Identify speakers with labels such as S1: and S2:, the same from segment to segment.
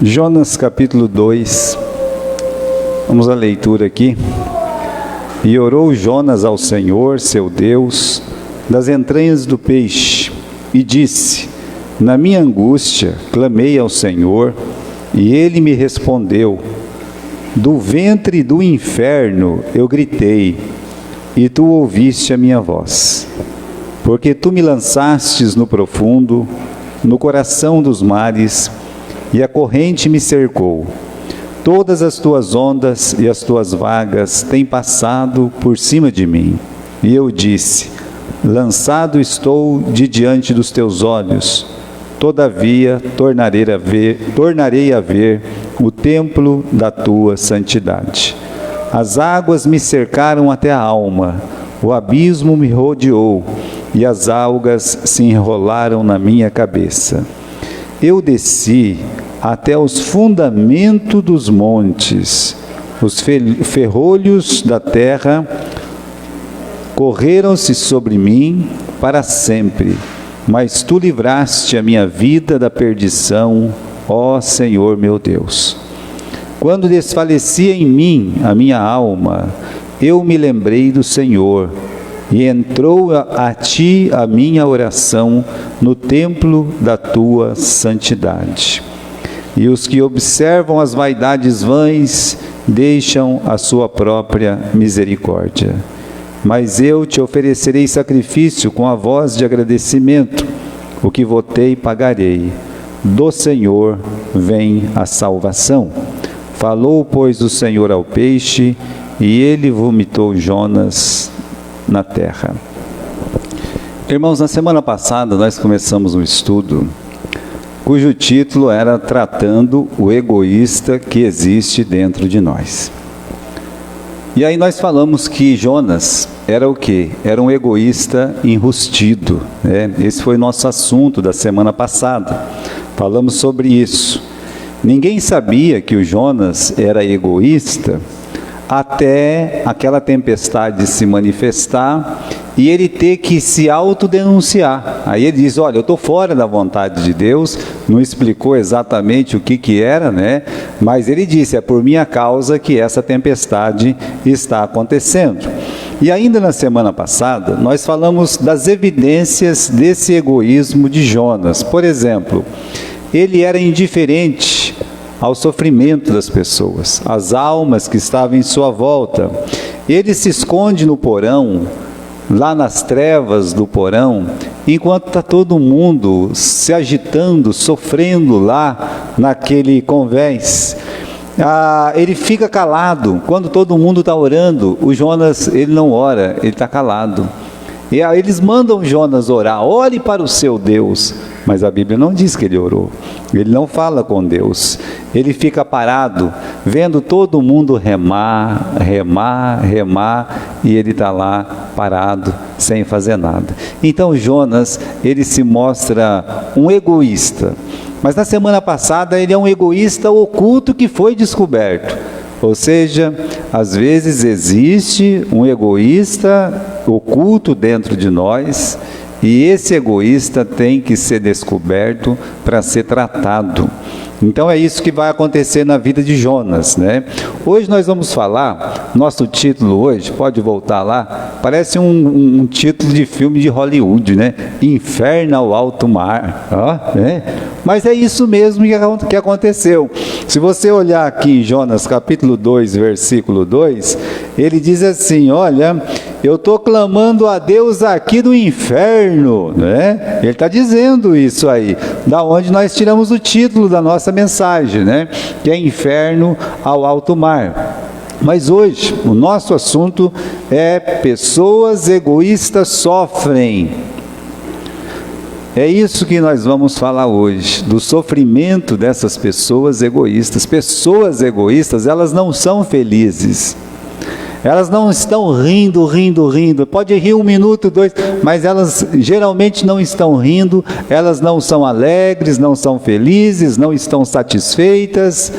S1: Jonas capítulo 2, vamos à leitura aqui. E orou Jonas ao Senhor, seu Deus, das entranhas do peixe, e disse: na minha angústia clamei ao Senhor, e ele me respondeu. Do ventre do inferno eu gritei, e tu ouviste a minha voz. Porque tu me lançastes no profundo, no coração dos mares, e a corrente me cercou. Todas as tuas ondas e as tuas vagas têm passado por cima de mim. E eu disse: lançado estou de diante dos teus olhos. Todavia tornarei a ver o templo da tua santidade. As águas me cercaram até a alma, o abismo me rodeou, e as algas se enrolaram na minha cabeça. Eu desci até os fundamentos dos montes, os ferrolhos da terra correram-se sobre mim para sempre, mas tu livraste a minha vida da perdição, ó Senhor meu Deus. Quando desfalecia em mim a minha alma, eu me lembrei do Senhor, e entrou a ti a minha oração no templo da tua santidade. E os que observam as vaidades vãs deixam a sua própria misericórdia. Mas eu te oferecerei sacrifício com a voz de agradecimento, o que votei pagarei. Do Senhor vem a salvação. Falou, pois, o Senhor ao peixe, e ele vomitou Jonas na terra. Irmãos, na semana passada nós começamos um estudo cujo título era Tratando o Egoísta que Existe Dentro de Nós. E aí nós falamos que Jonas era o quê? Era um egoísta enrustido, né? Esse foi o nosso assunto da semana passada. Falamos sobre isso. Ninguém sabia que o Jonas era egoísta até aquela tempestade se manifestar e ele ter que se autodenunciar. Aí ele diz: olha, eu estou fora da vontade de Deus. Não explicou exatamente o que era, né? Mas ele disse: é por minha causa que essa tempestade está acontecendo. E ainda na semana passada, nós falamos das evidências desse egoísmo de Jonas. Por exemplo, ele era indiferente ao sofrimento das pessoas, às almas que estavam em sua volta. Ele se esconde no porão, lá nas trevas do porão, enquanto está todo mundo se agitando, sofrendo lá naquele convés. Ele fica calado, quando todo mundo está orando, o Jonas, ele não ora, ele está calado. E aí eles mandam Jonas orar: ore para o seu Deus. Mas a Bíblia não diz que ele orou, ele não fala com Deus, ele fica parado, vendo todo mundo remar, e ele está lá parado, sem fazer nada. Então Jonas, ele se mostra um egoísta, mas na semana passada ele é um egoísta oculto que foi descoberto. Ou seja, às vezes existe um egoísta oculto dentro de nós, e esse egoísta tem que ser descoberto para ser tratado. Então é isso que vai acontecer na vida de Jonas, né? Hoje nós vamos falar, nosso título hoje, pode voltar lá, parece um título de filme de Hollywood, né? Inferno ao alto mar, né? Mas é isso mesmo que aconteceu. Se você olhar aqui em Jonas capítulo 2, versículo 2, ele diz assim: olha, eu estou clamando a Deus aqui do inferno, né? Ele está dizendo isso aí, da onde nós tiramos o título da nossa mensagem, né? Que é inferno ao alto mar. Mas hoje, o nosso assunto é pessoas egoístas sofrem. É isso que nós vamos falar hoje, do sofrimento dessas pessoas egoístas. Pessoas egoístas, elas não são felizes. Elas não estão rindo. Pode rir 1 minuto, 2, mas elas geralmente não estão rindo. Elas não são alegres, não são felizes, não estão satisfeitas.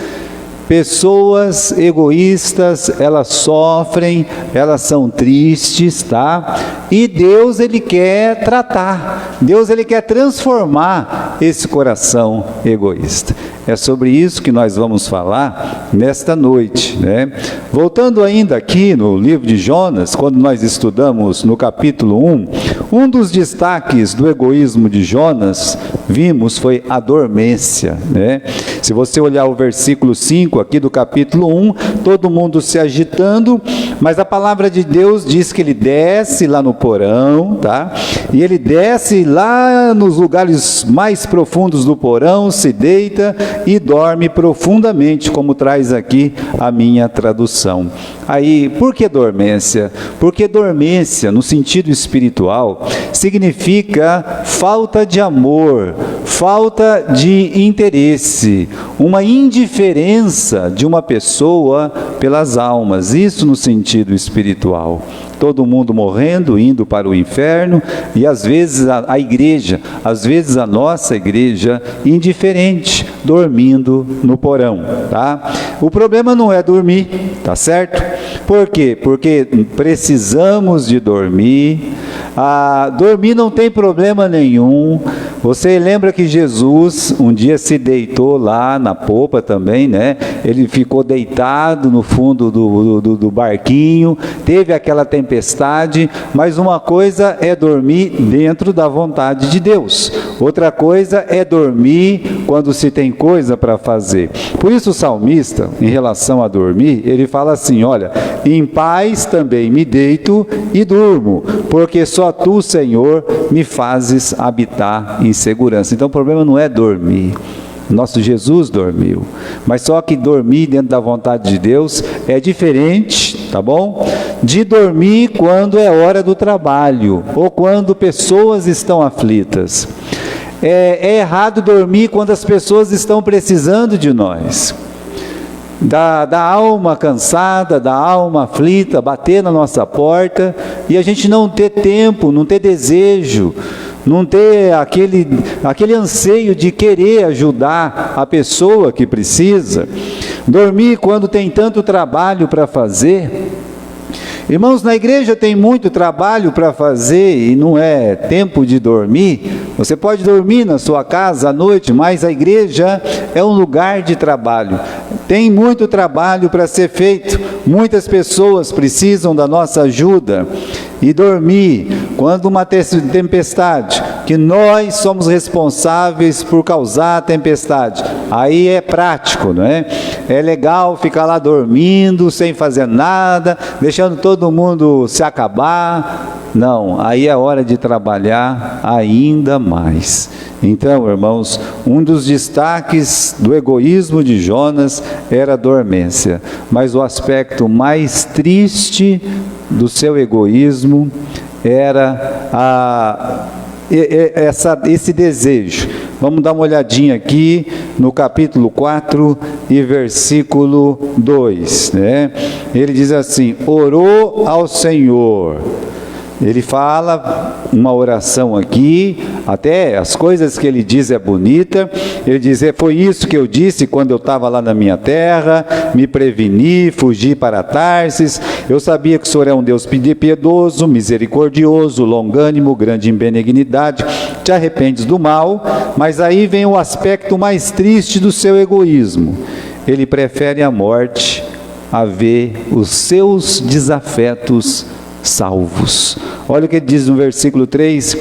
S1: Pessoas egoístas, elas sofrem, elas são tristes, tá? E Deus, Ele quer tratar, Deus, Ele quer transformar esse coração egoísta. É sobre isso que nós vamos falar nesta noite, né? Voltando ainda aqui no livro de Jonas, quando nós estudamos no capítulo 1, um dos destaques do egoísmo de Jonas, vimos, foi a dormência, né? Se você olhar o versículo 5 aqui do capítulo 1, todo mundo se agitando, mas a palavra de Deus diz que ele desce lá no porão, tá? E ele desce lá nos lugares mais profundos do porão, se deita e dorme profundamente, como traz aqui a minha tradução. Aí, por que dormência? Porque dormência, no sentido espiritual, significa falta de amor, falta de interesse, uma indiferença de uma pessoa pelas almas, isso no sentido espiritual. Todo mundo morrendo, indo para o inferno, e às vezes a igreja, às vezes a nossa igreja, indiferente, dormindo no porão, tá? O problema não é dormir, tá certo? Por quê? Porque precisamos de dormir. Dormir não tem problema nenhum. Você lembra que Jesus um dia se deitou lá na popa também, né? Ele ficou deitado no fundo do barquinho, teve aquela tempestade, mas uma coisa é dormir dentro da vontade de Deus, outra coisa é dormir quando se tem coisa para fazer. Por isso o salmista, em relação a dormir, ele fala assim, olha, em paz também me deito e durmo, porque só tu, Senhor, me fazes habitar em segurança. Então o problema não é dormir. Nosso Jesus dormiu, mas só que dormir dentro da vontade de Deus é diferente, tá bom? De dormir quando é hora do trabalho, ou quando pessoas estão aflitas. É errado dormir quando as pessoas estão precisando de nós. Da alma cansada, da alma aflita, bater na nossa porta, e a gente não ter tempo, não ter desejo, não ter aquele anseio de querer ajudar a pessoa que precisa. Dormir quando tem tanto trabalho para fazer. Irmãos, na igreja tem muito trabalho para fazer e não é tempo de dormir. Você pode dormir na sua casa à noite, mas a igreja é um lugar de trabalho. Tem muito trabalho para ser feito. Muitas pessoas precisam da nossa ajuda. E dormir quando uma tempestade, que nós somos responsáveis por causar a tempestade, aí é prático, não é? É legal ficar lá dormindo, sem fazer nada, deixando todo mundo se acabar. Não, aí é hora de trabalhar ainda mais. Então, irmãos, um dos destaques do egoísmo de Jonas era a dormência, mas o aspecto mais triste do seu egoísmo era esse desejo. Vamos dar uma olhadinha aqui no capítulo 4 e versículo 2, né? Ele diz assim, orou ao Senhor. Ele fala uma oração aqui, até as coisas que ele diz é bonita. Ele diz, foi isso que eu disse quando eu estava lá na minha terra, me preveni, fugi para Tarsis, eu sabia que o Senhor é um Deus piedoso, misericordioso, longânimo, grande em benignidade, te arrependes do mal. Mas aí vem o aspecto mais triste do seu egoísmo. Ele prefere a morte a ver os seus desafetos salvos. Olha o que ele diz no versículo 3,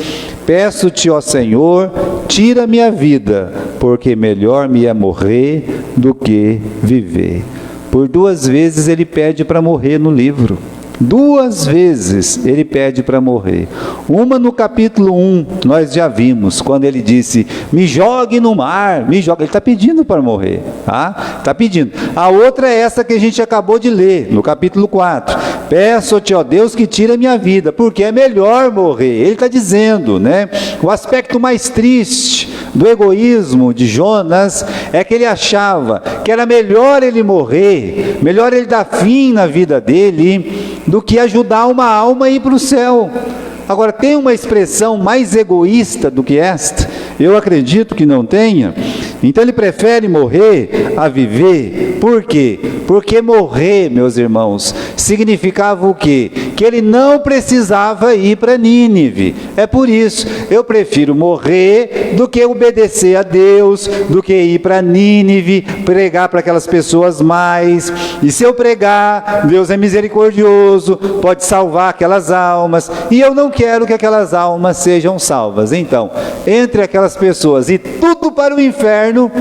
S1: peço-te, ó Senhor, tira minha vida, porque melhor me é morrer do que viver. Por 2 vezes ele pede para morrer no livro. 2 vezes ele pede para morrer. Uma no capítulo 1, nós já vimos, quando ele disse, me jogue no mar, me jogue. Ele está pedindo para morrer, tá? Está pedindo. A outra é essa que a gente acabou de ler, no capítulo 4. Peço-te, ó Deus, que tire a minha vida, porque é melhor morrer. Ele está dizendo, né? O aspecto mais triste do egoísmo de Jonas é que ele achava que era melhor ele morrer, melhor ele dar fim na vida dele, do que ajudar uma alma a ir para o céu. Agora, tem uma expressão mais egoísta do que esta? Eu acredito que não tenha. Então ele prefere morrer a viver. Por quê? Porque morrer, meus irmãos, significava o quê? que ele não precisava ir para Nínive. É por isso, eu prefiro morrer do que obedecer a Deus, do que ir para Nínive, pregar para aquelas pessoas mais. E se eu pregar, Deus é misericordioso, pode salvar aquelas almas, e eu não quero que aquelas almas sejam salvas. Então, entre aquelas pessoas e tudo para o inferno,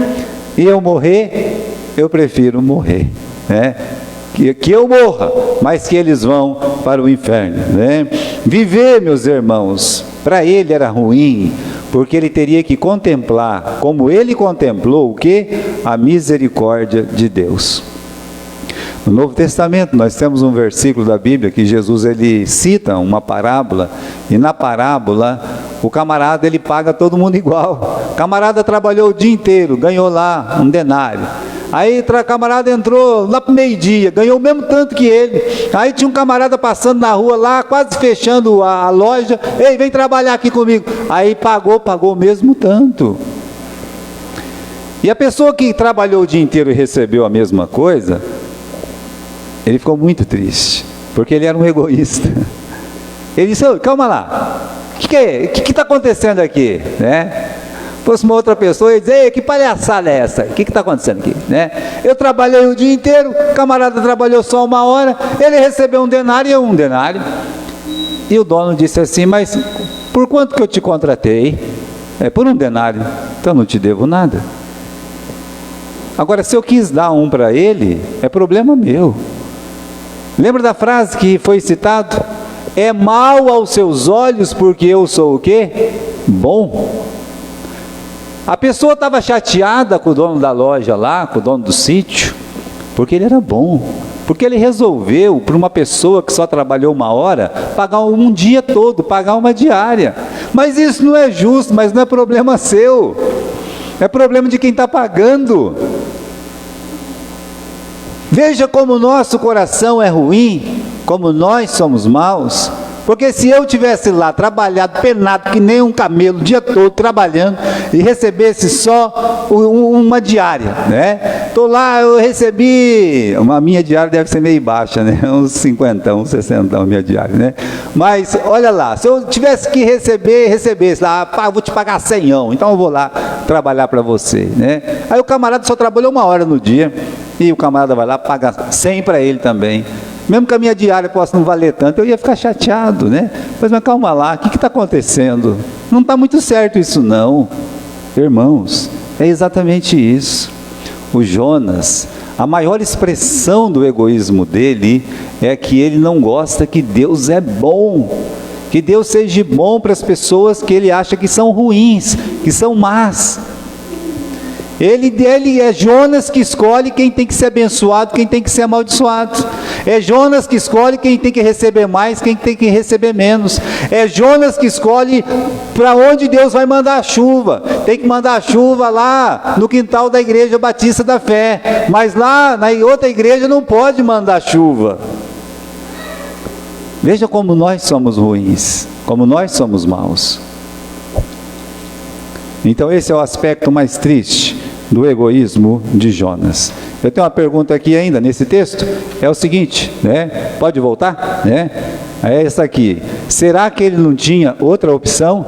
S1: e eu morrer, eu prefiro morrer, né? Que eu morra, mas que eles vão para o inferno, né? Viver, meus irmãos, para ele era ruim, porque ele teria que contemplar, como ele contemplou o quê? A misericórdia de Deus. No Novo Testamento nós temos um versículo da Bíblia que Jesus ele cita uma parábola, e na parábola o camarada ele paga todo mundo igual. O camarada trabalhou o dia inteiro, ganhou lá um denário. Aí o camarada entrou lá para o meio-dia, ganhou o mesmo tanto que ele. Aí tinha um camarada passando na rua lá, quase fechando a loja. Ei, vem trabalhar aqui comigo. Aí pagou o mesmo tanto. E a pessoa que trabalhou o dia inteiro e recebeu a mesma coisa, ele ficou muito triste, porque ele era um egoísta. Ele disse: calma lá, o que está acontecendo aqui? Né? Fosse uma outra pessoa, ia dizer: ei, que palhaçada é essa? O que está acontecendo aqui? Né? Eu trabalhei o dia inteiro, o camarada trabalhou só 1 hora, ele recebeu um denário e eu um denário. E o dono disse assim: mas por quanto que eu te contratei? Por 1 denário, então eu não te devo nada. Agora, se eu quis dar um para ele, é problema meu. Lembra da frase que foi citado? É mal aos seus olhos porque eu sou o quê? Bom. A pessoa estava chateada com o dono da loja lá, com o dono do sítio, porque ele era bom, porque ele resolveu, para uma pessoa que só trabalhou 1 hora, pagar um dia todo, pagar uma diária. Mas isso não é justo, mas não é problema seu, é problema de quem está pagando. Veja como o nosso coração é ruim, como nós somos maus. Porque se eu tivesse lá trabalhado, penado, que nem um camelo, o dia todo trabalhando, e recebesse só uma diária, né? Estou lá, eu recebi, a minha diária deve ser meio baixa, né? Uns 50, uns 60 a minha diária, né? Mas, olha lá, se eu tivesse que recebesse lá, vou te pagar 100, então eu vou lá trabalhar para você, né? Aí o camarada só trabalhou 1 hora no dia, e o camarada vai lá, paga 100 para ele também. Mesmo que a minha diária possa não valer tanto, eu ia ficar chateado, né? Mas calma lá, o que está acontecendo? Não está muito certo isso não. Irmãos, é exatamente isso. O Jonas, a maior expressão do egoísmo dele é que ele não gosta que Deus é bom, que Deus seja bom para as pessoas que ele acha que são ruins, que são más. Ele é Jonas que escolhe quem tem que ser abençoado, quem tem que ser amaldiçoado. É Jonas que escolhe quem tem que receber mais, quem tem que receber menos. É Jonas que escolhe para onde Deus vai mandar a chuva. Tem que mandar a chuva lá no quintal da Igreja Batista da Fé, mas lá na outra igreja não pode mandar chuva. Veja como nós somos ruins, como nós somos maus. Então esse é o aspecto mais triste do egoísmo de Jonas. Eu tenho uma pergunta aqui ainda nesse texto, é o seguinte, né? Pode voltar, né? É essa aqui. Será que ele não tinha outra opção?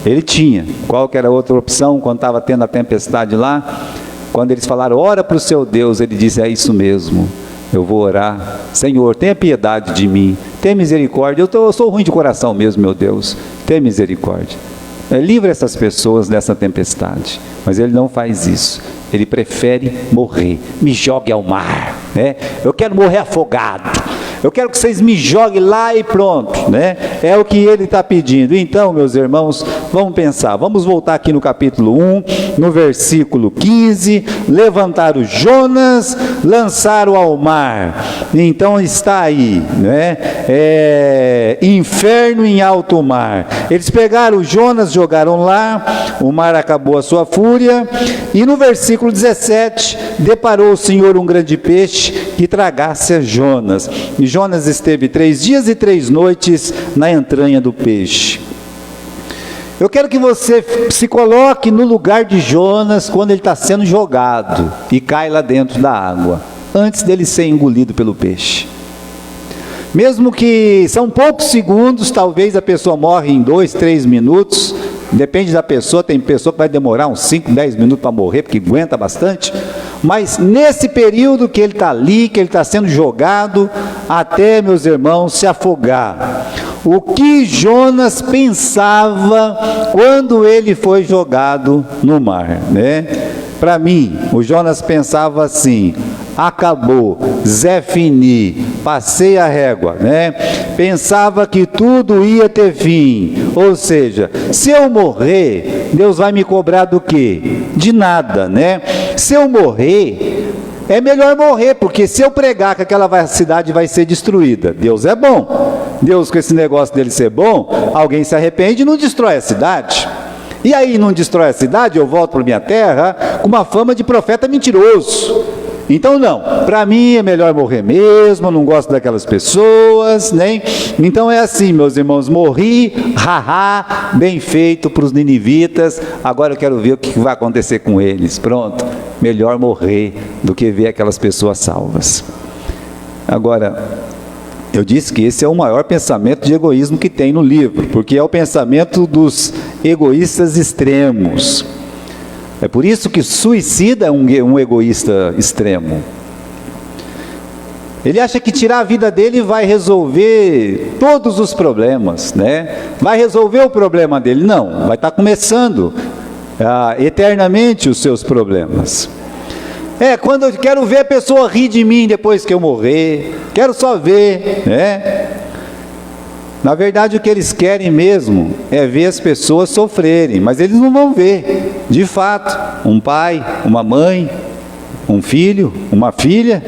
S1: Ele tinha. Qual que era a outra opção quando estava tendo a tempestade lá? Quando eles falaram: ora para o seu Deus, ele disse: é isso mesmo, eu vou orar. Senhor, tenha piedade de mim, tenha misericórdia, eu sou ruim de coração mesmo, meu Deus, tenha misericórdia. Livra essas pessoas dessa tempestade. Mas ele não faz isso, ele prefere morrer. Me jogue ao mar, né? Eu quero morrer afogado, eu quero que vocês me joguem lá e pronto, né? É o que ele está pedindo. Então, meus irmãos, vamos pensar, vamos voltar aqui no capítulo 1, no versículo 15, levantaram Jonas, lançaram ao mar. Então está aí, né? Inferno em alto mar. Eles pegaram Jonas, jogaram lá, o mar acabou a sua fúria, e no versículo 17, deparou o Senhor um grande peixe que tragasse a Jonas. E Jonas esteve 3 dias e 3 noites na entranha do peixe. Eu quero que você se coloque no lugar de Jonas quando ele está sendo jogado e cai lá dentro da água, antes dele ser engolido pelo peixe. Mesmo que são poucos segundos, talvez a pessoa morre em 2, 3 minutos, depende da pessoa, tem pessoa que vai demorar uns 5, 10 minutos para morrer, porque aguenta bastante, mas nesse período que ele está ali, que ele está sendo jogado, até, meus irmãos, se afogar. O que Jonas pensava quando ele foi jogado no mar, né? Para mim, o Jonas pensava assim: acabou, Zé Fini, passei a régua, né? Pensava que tudo ia ter fim, ou seja, se eu morrer, Deus vai me cobrar do quê? De nada, né? Se eu morrer, é melhor morrer, porque se eu pregar que aquela cidade vai ser destruída, Deus é bom. Deus, com esse negócio dele ser bom, alguém se arrepende e não destrói a cidade. E aí não destrói a cidade, eu volto para minha terra com uma fama de profeta mentiroso. Então não, para mim é melhor morrer mesmo, eu não gosto daquelas pessoas, né? Então é assim, meus irmãos, morri, haha, bem feito para os ninivitas, agora eu quero ver o que vai acontecer com eles. Pronto, melhor morrer do que ver aquelas pessoas salvas. Agora, eu disse que esse é o maior pensamento de egoísmo que tem no livro, porque é o pensamento dos egoístas extremos. É por isso que suicida é um egoísta extremo. Ele acha que tirar a vida dele vai resolver todos os problemas, né? Vai resolver o problema dele? Não, vai estar começando eternamente os seus problemas. Quando eu quero ver a pessoa rir de mim depois que eu morrer, quero só ver, né? Na verdade, o que eles querem mesmo é ver as pessoas sofrerem, mas eles não vão ver, de fato, um pai, uma mãe, um filho, uma filha,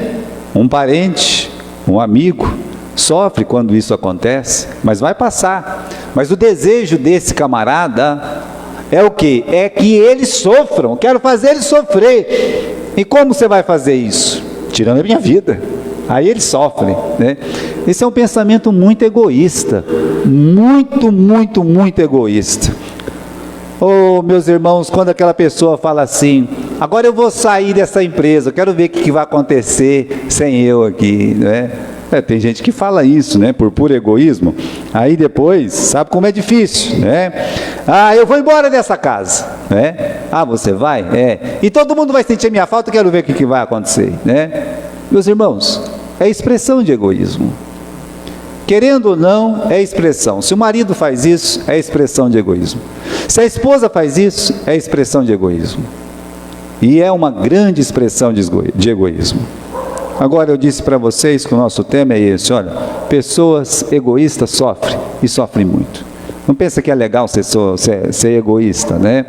S1: um parente, um amigo, sofre quando isso acontece, mas vai passar. Mas o desejo desse camarada é o quê? É que eles sofram, quero fazer eles sofrer. E como você vai fazer isso? Tirando a minha vida. Aí eles sofrem, né? Esse é um pensamento muito egoísta, muito egoísta. Oh, meus irmãos, quando aquela pessoa fala assim: agora eu vou sair dessa empresa, quero ver o que vai acontecer sem eu aqui, né? Tem gente que fala isso, né, por puro egoísmo. Aí depois, sabe como é difícil, né? Eu vou embora dessa casa, né? Você vai? E todo mundo vai sentir a minha falta, quero ver o que vai acontecer, né? Meus irmãos, é expressão de egoísmo. Querendo ou não, é expressão. Se o marido faz isso, é expressão de egoísmo. Se a esposa faz isso, é expressão de egoísmo. E é uma grande expressão de egoísmo. Agora eu disse para vocês que o nosso tema é esse: olha, pessoas egoístas sofrem, e sofrem muito. Não pensa que é legal ser egoísta, né?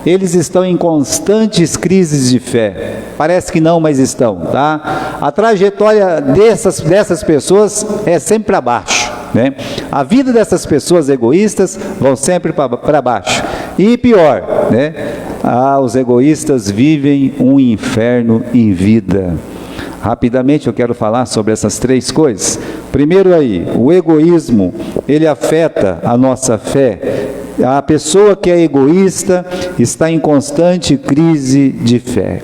S1: Eles estão em constantes crises de fé. Parece que não, mas estão, tá? A trajetória dessas pessoas é sempre para baixo, né? A vida dessas pessoas egoístas vão sempre para baixo. E pior, né? Os egoístas vivem um inferno em vida. Rapidamente eu quero falar sobre essas 3 coisas. Primeiro aí, o egoísmo, ele afeta a nossa fé. A pessoa que é egoísta está em constante crise de fé.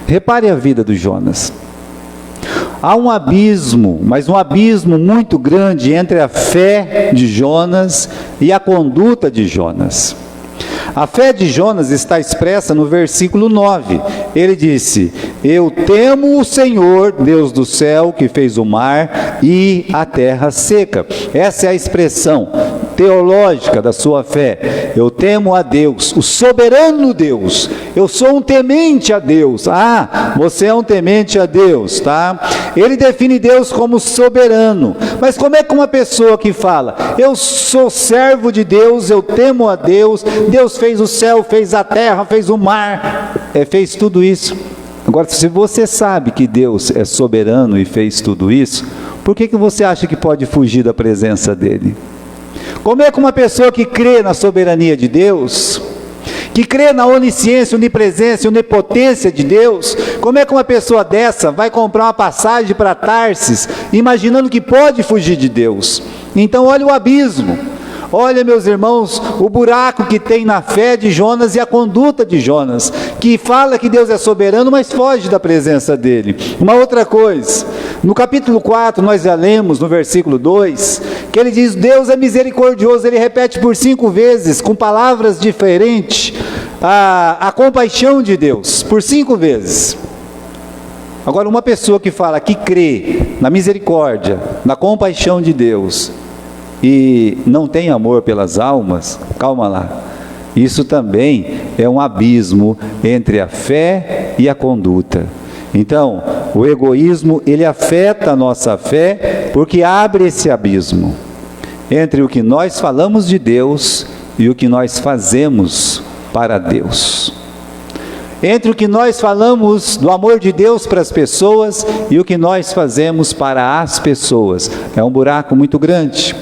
S1: Repare a vida do Jonas. Há um abismo, mas um abismo muito grande entre a fé de Jonas e a conduta de Jonas. A fé de Jonas está expressa no versículo 9. Ele disse: eu temo o Senhor, Deus do céu, que fez o mar e a terra seca. Essa é a expressão teológica da sua fé. Eu temo a Deus, o soberano Deus. Eu sou um temente a Deus. Você é um temente a Deus, tá? Ele define Deus como soberano. Mas como é que uma pessoa que fala: eu sou servo de Deus, eu temo a Deus, Deus fez o céu, fez a terra, fez o mar, fez tudo isso. Agora, se você sabe que Deus é soberano e fez tudo isso, por que você acha que pode fugir da presença dele? Como é que uma pessoa que crê na soberania de Deus, que crê na onisciência, onipresença e onipotência de Deus, como é que uma pessoa dessa vai comprar uma passagem para Tarsis, imaginando que pode fugir de Deus? Então olha o abismo. Olha, meus irmãos, o buraco que tem na fé de Jonas e a conduta de Jonas, que fala que Deus é soberano, mas foge da presença dele. Uma outra coisa, No capítulo 4, nós já lemos no versículo 2, que ele diz: Deus é misericordioso. Ele repete por 5 vezes, com palavras diferentes, a compaixão de Deus, por 5 vezes. Agora, uma pessoa que fala que crê na misericórdia, na compaixão de Deus, e não tem amor pelas almas, calma lá. Isso também é um abismo entre a fé e a conduta. Então, o egoísmo, ele afeta a nossa fé, porque abre esse abismo entre o que nós falamos de Deus e o que nós fazemos para Deus. Entre o que nós falamos do amor de Deus para as pessoas e o que nós fazemos para as pessoas. É um buraco muito grande.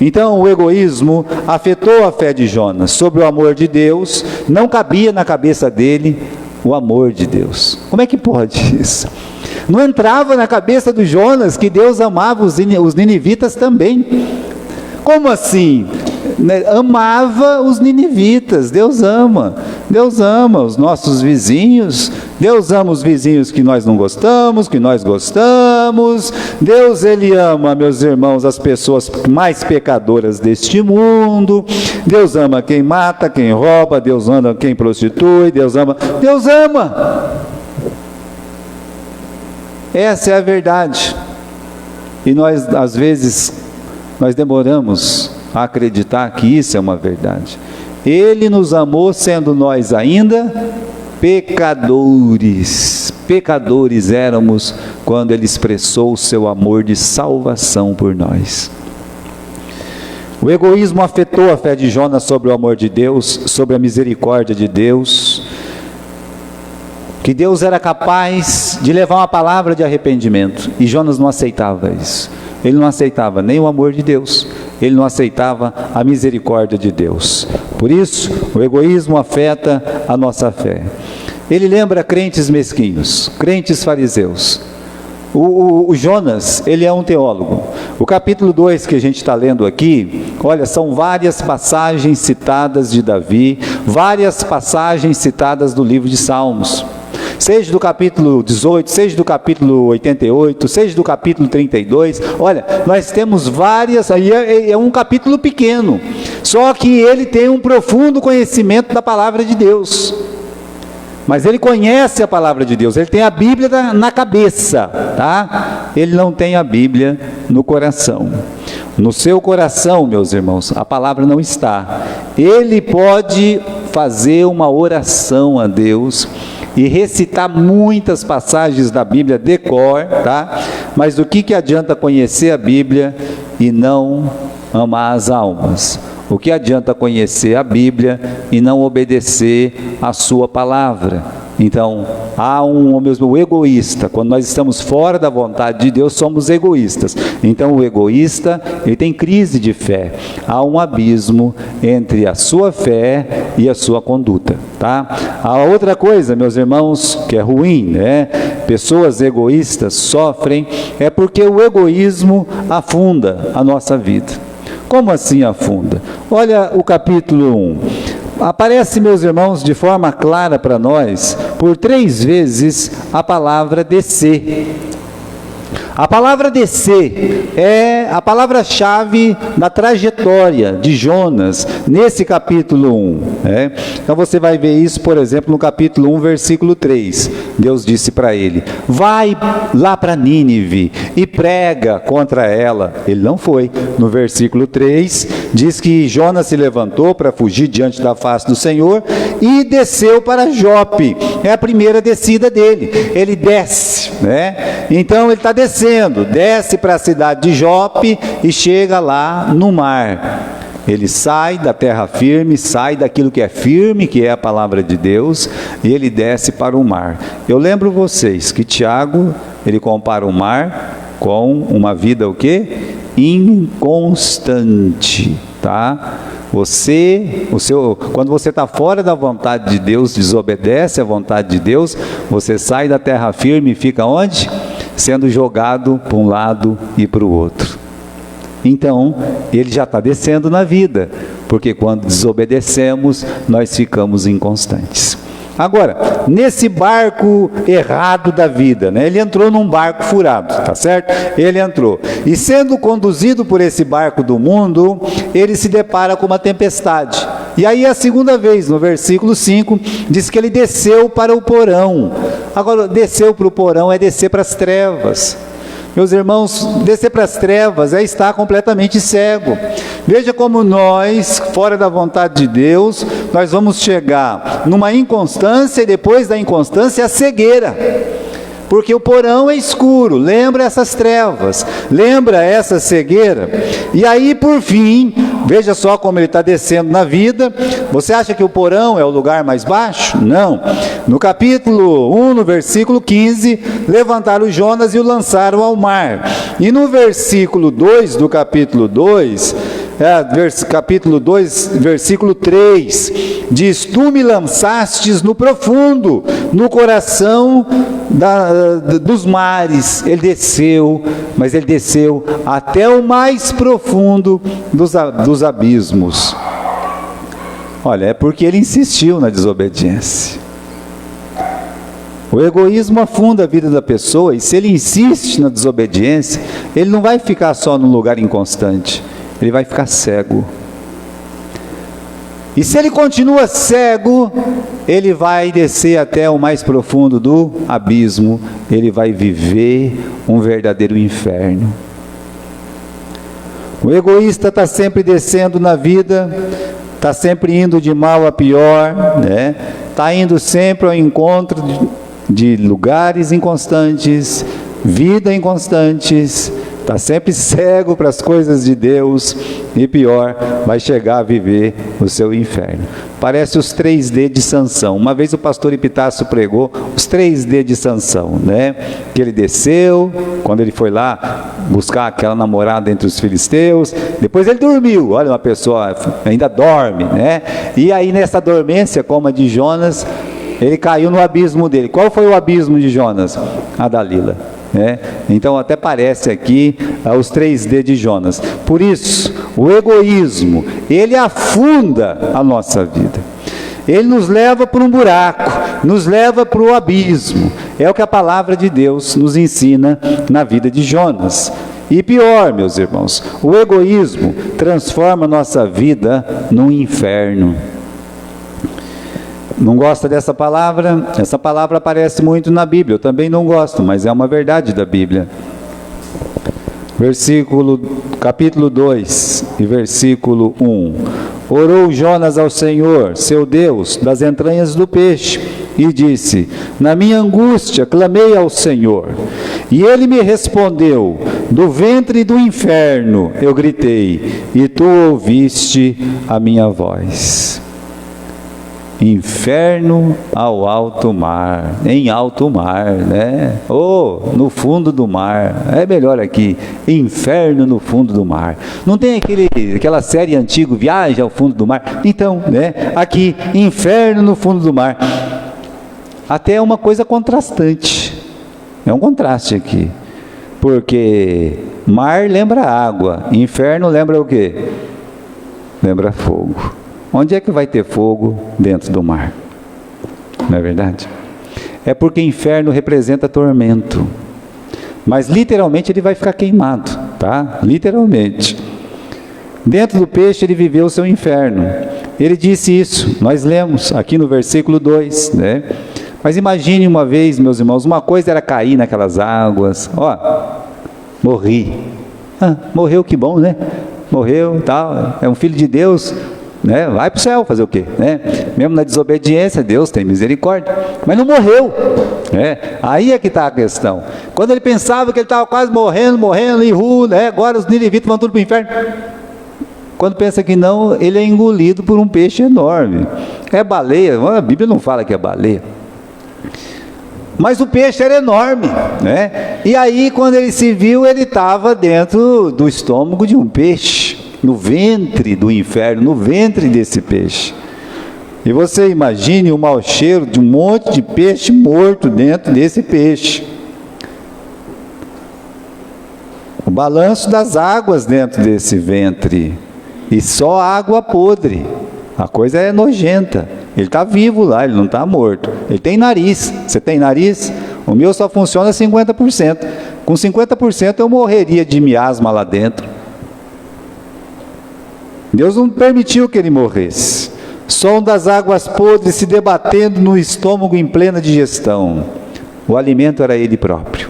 S1: Então, o egoísmo afetou a fé de Jonas sobre o amor de Deus. Não cabia na cabeça dele o amor de Deus. Como é que pode isso? Não entrava na cabeça do Jonas que Deus amava os ninivitas também. Como assim? Amava os ninivitas. Deus ama os nossos vizinhos. Deus ama os vizinhos que nós não gostamos, que nós gostamos. Deus, Ele ama, meus irmãos, as pessoas mais pecadoras deste mundo. Deus ama quem mata, quem rouba. Deus ama quem prostitui. Deus ama. Essa é a verdade. E nós, às vezes, nós demoramos a acreditar que isso é uma verdade. Ele nos amou sendo nós ainda pecadores éramos quando Ele expressou o seu amor de salvação por nós. O egoísmo afetou a fé de Jonas sobre o amor de Deus, sobre a misericórdia de Deus, que Deus era capaz de levar uma palavra de arrependimento, e Jonas não aceitava isso. Ele não aceitava nem o amor de Deus, ele não aceitava a misericórdia de Deus. Por isso, o egoísmo afeta a nossa fé. Ele lembra crentes mesquinhos, crentes fariseus. O Jonas, ele é um teólogo. O capítulo 2 que a gente está lendo aqui, olha, são várias passagens citadas de Davi, várias passagens citadas do livro de Salmos. Seja do capítulo 18, seja do capítulo 88, seja do capítulo 32, olha, nós temos várias, aí é um capítulo pequeno, só que ele tem um profundo conhecimento da palavra de Deus, mas ele conhece a palavra de Deus, ele tem a Bíblia na cabeça, tá? Ele não tem a Bíblia no coração. No seu coração, meus irmãos, a palavra não está. Ele pode fazer uma oração a Deus e recitar muitas passagens da Bíblia de cor, tá? Mas do que adianta conhecer a Bíblia e não amar as almas? O que adianta conhecer a Bíblia e não obedecer a sua palavra? Então, há o egoísta. Quando nós estamos fora da vontade de Deus, somos egoístas. Então, o egoísta, ele tem crise de fé. Há um abismo entre a sua fé e a sua conduta, tá? A outra coisa, meus irmãos, que é ruim, né? Pessoas egoístas sofrem, é porque o egoísmo afunda a nossa vida. Como assim afunda? Olha o capítulo 1. Aparece, meus irmãos, de forma clara para nós, por 3 vezes, a palavra descer. A palavra descer é a palavra-chave da trajetória de Jonas, nesse capítulo 1. Então você vai ver isso, por exemplo, no capítulo 1, versículo 3. Deus disse para ele: vai lá para Nínive e prega contra ela. Ele não foi. No versículo 3, diz que Jonas se levantou para fugir diante da face do Senhor e desceu para Jope. É a primeira descida dele. Ele desce, né? Então ele está descendo, desce para a cidade de Jope e chega lá no mar. Ele sai da terra firme, sai daquilo que é firme, que é a palavra de Deus, e ele desce para o mar. Eu lembro vocês que Tiago, ele compara o mar com uma vida o quê? Inconstante, tá? Quando você está fora da vontade de Deus, desobedece à vontade de Deus, você sai da terra firme e fica onde? Sendo jogado para um lado e para o outro. Então, ele já está descendo na vida, porque quando desobedecemos, nós ficamos inconstantes. Agora, nesse barco errado da vida, né? Ele entrou num barco furado, tá certo? Ele entrou. E sendo conduzido por esse barco do mundo, ele se depara com uma tempestade. E aí a segunda vez, no versículo 5, diz que ele desceu para o porão. Agora, desceu para o porão é descer para as trevas. Meus irmãos, descer para as trevas é estar completamente cego. Veja como nós, fora da vontade de Deus, nós vamos chegar numa inconstância e depois da inconstância a cegueira. Porque o porão é escuro, lembra essas trevas, lembra essa cegueira. E aí, por fim, veja só como ele está descendo na vida. Você acha que o porão é o lugar mais baixo? Não. No capítulo 1, no versículo 15, levantaram Jonas e o lançaram ao mar. E no versículo 2 do capítulo 2, capítulo 2, versículo 3, diz: tu me lançastes no profundo, no coração dos mares. Ele desceu, mas ele desceu até o mais profundo dos abismos. Olha, é porque ele insistiu na desobediência. O egoísmo afunda a vida da pessoa, e se ele insiste na desobediência, ele não vai ficar só num lugar inconstante, ele vai ficar cego. E se ele continua cego, ele vai descer até o mais profundo do abismo, ele vai viver um verdadeiro inferno. O egoísta está sempre descendo na vida, está sempre indo de mal a pior, né? Está indo sempre ao encontro de lugares inconstantes, vida inconstantes, está sempre cego para as coisas de Deus, e pior, vai chegar a viver o seu inferno. Parece os 3D de Sansão. Uma vez o pastor Epitácio pregou os 3D de Sansão, né? Que ele desceu, quando ele foi lá buscar aquela namorada entre os filisteus, depois ele dormiu. Olha, uma pessoa ainda dorme, né? E aí nessa dormência, como a de Jonas, ele caiu no abismo dele. Qual foi o abismo de Jonas? A Dalila. Então até parece aqui os 3D de Jonas. Por isso, o egoísmo, ele afunda a nossa vida. Ele nos leva para um buraco, nos leva para o abismo. É o que a palavra de Deus nos ensina na vida de Jonas. E pior, meus irmãos, o egoísmo transforma a nossa vida num inferno. Não gosta dessa palavra? Essa palavra aparece muito na Bíblia. Eu também não gosto, mas é uma verdade da Bíblia. Capítulo 2 e versículo 1. Orou Jonas ao Senhor, seu Deus, das entranhas do peixe, e disse: na minha angústia clamei ao Senhor, e ele me respondeu. Do ventre do inferno eu gritei, e tu ouviste a minha voz. Inferno ao alto mar, em alto mar, né? Ou no fundo do mar, é melhor aqui, inferno no fundo do mar. Não tem aquela série antiga, Viagem ao Fundo do Mar? Então, né? Aqui, inferno no fundo do mar. Até é uma coisa contrastante, é um contraste aqui, porque mar lembra água, inferno lembra o quê? Lembra fogo. Onde é que vai ter fogo? Dentro do mar. Não é verdade? É porque inferno representa tormento. Mas literalmente ele vai ficar queimado, tá? Literalmente. Dentro do peixe ele viveu o seu inferno. Ele disse isso, nós lemos aqui no versículo 2, né? Mas imagine uma vez, meus irmãos, uma coisa era cair naquelas águas. Ó, morri. Morreu, que bom, né? Morreu, tal, é um filho de Deus, né? Vai para o céu fazer o quê? Né? Mesmo na desobediência, Deus tem misericórdia, mas não morreu, né? Aí é que está a questão. Quando ele pensava que ele estava quase morrendo, né? Agora os ninivitas vão tudo para o inferno. Quando pensa que não, ele é engolido por um peixe enorme. É baleia, a Bíblia não fala que é baleia, mas o peixe era enorme, né? E aí quando ele se viu, ele estava dentro do estômago de um peixe, no ventre do inferno, no ventre desse peixe. E você imagine o mau cheiro de um monte de peixe morto dentro desse peixe. O balanço das águas dentro desse ventre. E só água podre. A coisa é nojenta. Ele está vivo lá, ele não está morto. Ele tem nariz. Você tem nariz? O meu só funciona 50%. Com 50% eu morreria de miasma lá dentro. Deus não permitiu que ele morresse. Som das águas podres se debatendo no estômago em plena digestão. O alimento era ele próprio.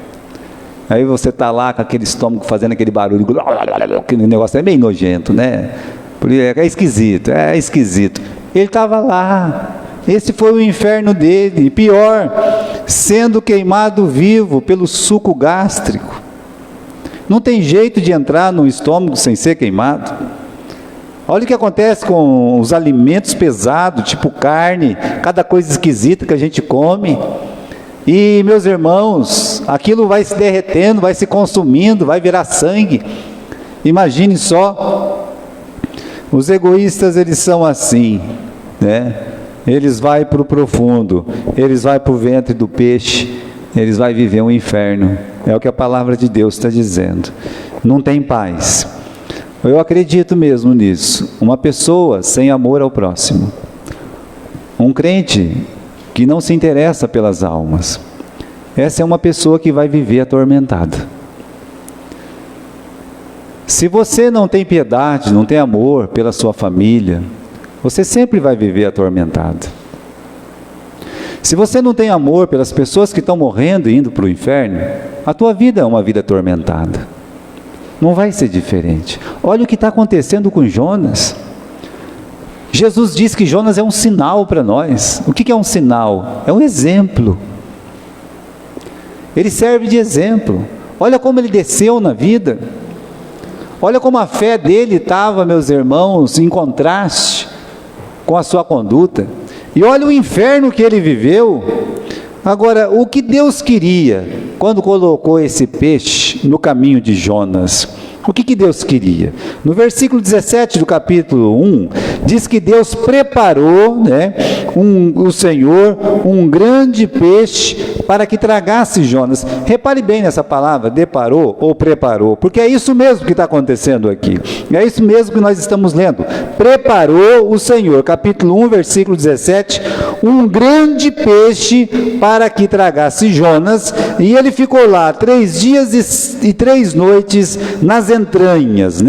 S1: Aí você está lá com aquele estômago fazendo aquele barulho. Aquele negócio é meio nojento, né? É esquisito, é esquisito. Ele estava lá. Esse foi o inferno dele. E pior, sendo queimado vivo pelo suco gástrico. Não tem jeito de entrar no estômago sem ser queimado. Olha o que acontece com os alimentos pesados, tipo carne, cada coisa esquisita que a gente come. E, meus irmãos, aquilo vai se derretendo, vai se consumindo, vai virar sangue. Imagine só, os egoístas, eles são assim, né? Eles vão para o profundo, eles vão para o ventre do peixe, eles vão viver um inferno. É o que a palavra de Deus está dizendo. Não tem paz. Eu acredito mesmo nisso. Uma pessoa sem amor ao próximo, um crente que não se interessa pelas almas, essa é uma pessoa que vai viver atormentada. Se você não tem piedade, não tem amor pela sua família, você sempre vai viver atormentado. Se você não tem amor pelas pessoas que estão morrendo e indo para o inferno, a tua vida é uma vida atormentada. Não vai ser diferente. Olha o que está acontecendo com Jonas. Jesus diz que Jonas é um sinal para nós. O que é um sinal? É um exemplo. Ele serve de exemplo. Olha como ele desceu na vida. Olha como a fé dele estava, meus irmãos, em contraste com a sua conduta. E olha o inferno que ele viveu. Agora, o que Deus queria quando colocou esse peixe no caminho de Jonas? O que Deus queria? No versículo 17 do capítulo 1, diz que Deus preparou, o Senhor, um grande peixe para que tragasse Jonas. Repare bem nessa palavra, deparou ou preparou, porque é isso mesmo que está acontecendo aqui. É isso mesmo que nós estamos lendo. Preparou o Senhor, capítulo 1, versículo 17, um grande peixe para que tragasse Jonas, e ele ficou lá 3 dias e 3 noites nas entranhas,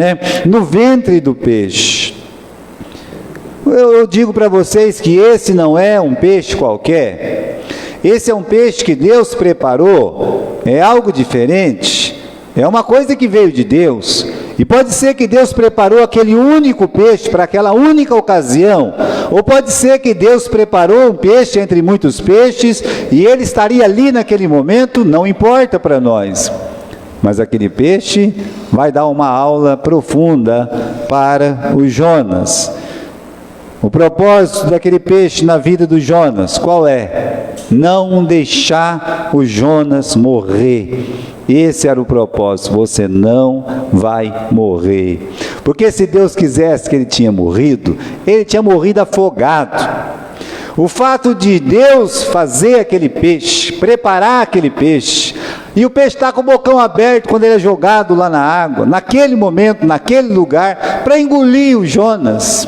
S1: no ventre do peixe. Eu digo para vocês que esse não é um peixe qualquer. Esse é um peixe que Deus preparou, é algo diferente, é uma coisa que veio de Deus. E pode ser que Deus preparou aquele único peixe para aquela única ocasião, ou pode ser que Deus preparou um peixe entre muitos peixes e ele estaria ali naquele momento, não importa para nós. Mas aquele peixe vai dar uma aula profunda para o Jonas. O propósito daquele peixe na vida do Jonas, qual é? Não deixar o Jonas morrer. Esse era o propósito, você não vai morrer. Porque se Deus quisesse que ele tinha morrido afogado. O fato de Deus fazer aquele peixe, preparar aquele peixe, e o peixe está com o bocão aberto quando ele é jogado lá na água, naquele momento, naquele lugar, para engolir o Jonas,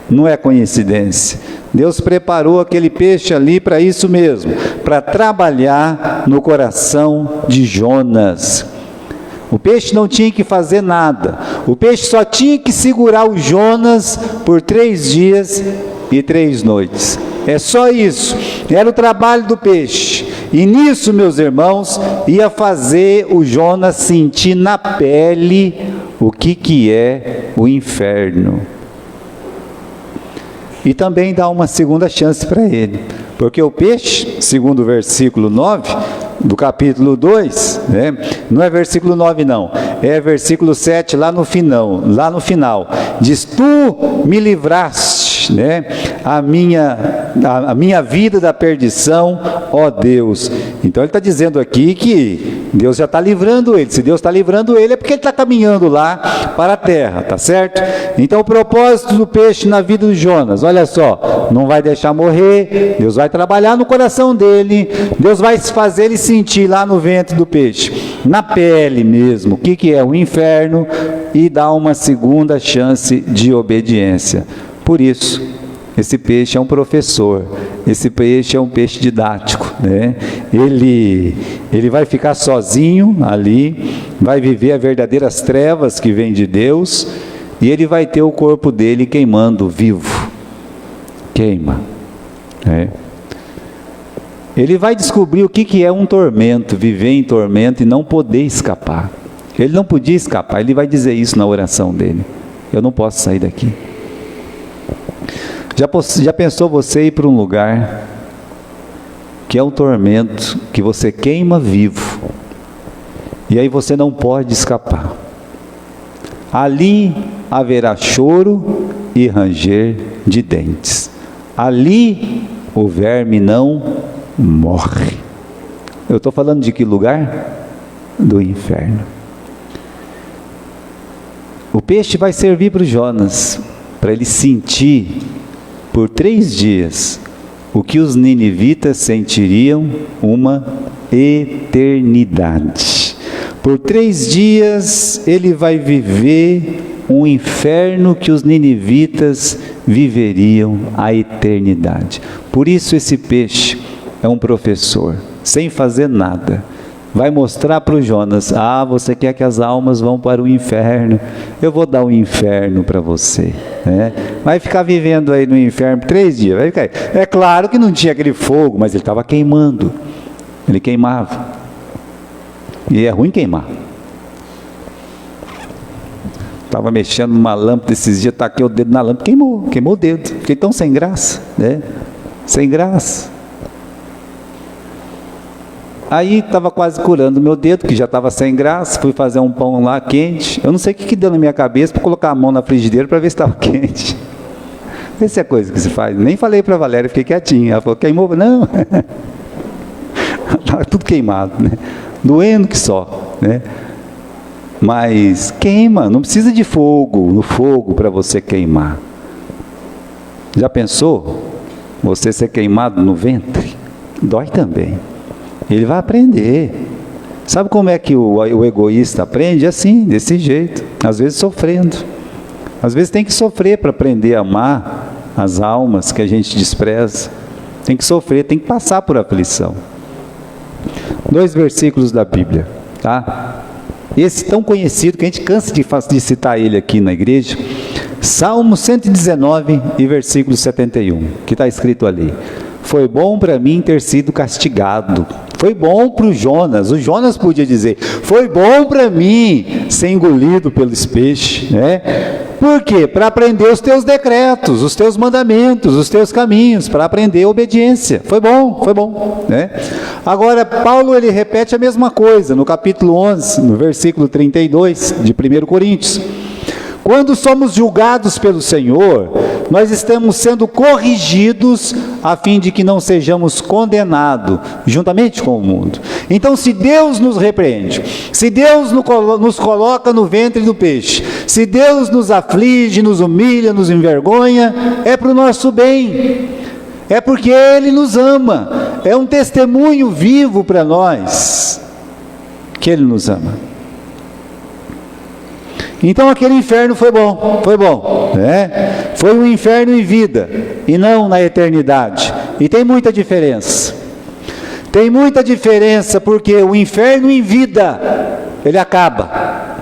S1: não é coincidência. Deus preparou aquele peixe ali para isso mesmo, para trabalhar no coração de Jonas. O peixe não tinha que fazer nada, o peixe só tinha que segurar o Jonas por 3 dias e 3 noites. É só isso, era o trabalho do peixe. E nisso, meus irmãos, ia fazer o Jonas sentir na pele o que é o inferno. E também dá uma segunda chance para ele, porque o peixe, segundo o versículo 9 do capítulo 2, não é versículo 9 não, é versículo 7 lá no final, diz: tu me livraste, a minha vida da perdição, ó Deus. Então ele está dizendo aqui que Deus já está livrando ele. Se Deus está livrando ele, é porque ele está caminhando lá para a terra, tá certo? Então o propósito do peixe na vida de Jonas, olha só, não vai deixar morrer, Deus vai trabalhar no coração dele, Deus vai fazer ele sentir lá no ventre do peixe, na pele mesmo, o que é o inferno, e dar uma segunda chance de obediência. por isso, esse peixe é um professor, esse peixe é um peixe didático, né? Ele vai ficar sozinho ali, vai viver as verdadeiras trevas que vêm de Deus, e ele vai ter o corpo dele queimando vivo. Queima, né? Ele vai descobrir o que é um tormento, viver em tormento e não poder escapar. Ele não podia escapar, ele vai dizer isso na oração dele: eu não posso sair daqui. Já pensou você ir para um lugar que é um tormento, que você queima vivo, e aí você não pode escapar? Ali haverá choro e ranger de dentes. Ali o verme não morre. Eu estou falando de que lugar? Do inferno. O peixe vai servir para o Jonas, para ele sentir por 3 dias o que os ninivitas sentiriam uma eternidade. Por 3 dias ele vai viver um inferno que os ninivitas viveriam a eternidade. Por isso esse peixe é um professor, sem fazer nada. Vai mostrar para o Jonas: ah, você quer que as almas vão para o inferno? Eu vou dar o inferno para você, né? Vai ficar vivendo aí no inferno 3 dias, vai ficar aí. É claro que não tinha aquele fogo, mas ele estava queimando. Ele queimava. E é ruim queimar. Estava mexendo numa lâmpada esses dias, taquei o dedo na lâmpada, queimou o dedo. Fiquei tão sem graça, né? Sem graça. Aí estava quase curando meu dedo, que já estava sem graça. Fui fazer um pão lá quente. Eu não sei o que deu na minha cabeça para colocar a mão na frigideira para ver se estava quente. Essa é a coisa que se faz. Nem falei para a Valéria, fiquei quietinho. Ela falou: queimou? Não. Estava tudo queimado, né? Doendo que só, né? Mas queima, não precisa de fogo, no fogo para você queimar. Já pensou? Você ser queimado no ventre? Dói também. Ele vai aprender. Sabe como é que o egoísta aprende? Assim, desse jeito. Às vezes sofrendo. Às vezes tem que sofrer para aprender a amar as almas que a gente despreza. Tem que sofrer, tem que passar por aflição. 2 versículos da Bíblia, tá? Esse tão conhecido que a gente cansa de citar ele aqui na igreja. Salmo 119 e versículo 71, que está escrito ali: foi bom para mim ter sido castigado. Foi bom para o Jonas podia dizer: foi bom para mim ser engolido pelos peixes, né? Por quê? Para aprender os teus decretos, os teus mandamentos, os teus caminhos, para aprender a obediência. Foi bom, né? Agora, Paulo, ele repete a mesma coisa, no capítulo 11, no versículo 32, de 1 Coríntios. Quando somos julgados pelo Senhor, nós estamos sendo corrigidos a fim de que não sejamos condenados juntamente com o mundo. Então, se Deus nos repreende, se Deus nos coloca no ventre do peixe, se Deus nos aflige, nos humilha, nos envergonha, é para o nosso bem, é porque Ele nos ama, é um testemunho vivo para nós que Ele nos ama. Então aquele inferno foi bom, né? Foi um inferno em vida, e não na eternidade. E tem muita diferença. Tem muita diferença, porque o inferno em vida, ele acaba.